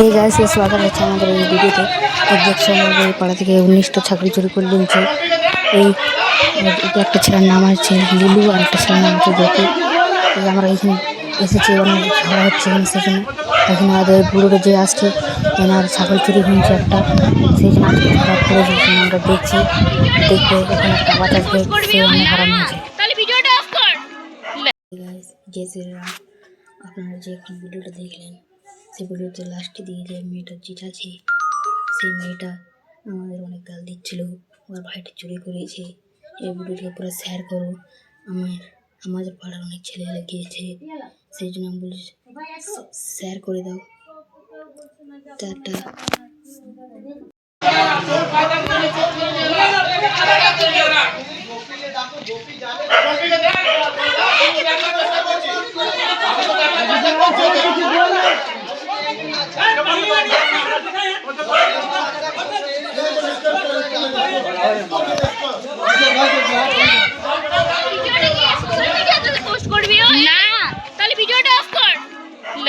এই গাইস स्वागत है আমাদের এই ভিডিওতে। দেখছো আমাদের এই পাড়া থেকে 19টা ছাগল চুরি করে নিয়েছে। এই এটা একটা ছেলের নাম আছে লিলু আর একটা ছেলের নাম আছে জ্যোতি। এই আমরা এখানে এসেছি, অনেক ঝগড়া হচ্ছে সেখানে। এখানে আমাদের বুড়োটা যে আসছে এনার ছাগল চুরি হয়েছে একটা, সেই জন্য আজকে খারাপ করেছে। আমরা দেখছি, দেখবে এখানে একটা আওয়াজ আসবে, সে অনেক হারাম হয়েছে। আপনারা যে এখন ভিডিওটা দেখলেন, সেই ভিডিওতে লাস্টে দিয়ে যে মেয়েটা যেটা আছে, সেই মেয়েটা আমাদের অনেক গাল দিচ্ছিল, আমার ভাইটা চুরি করেছে। এই ভিডিওটা পুরো শেয়ার করো। আমাদের পাড়ার অনেক ছেলেরা গিয়েছে, সেই জন্য আমি বলি শেয়ার করে দাও। টাটা।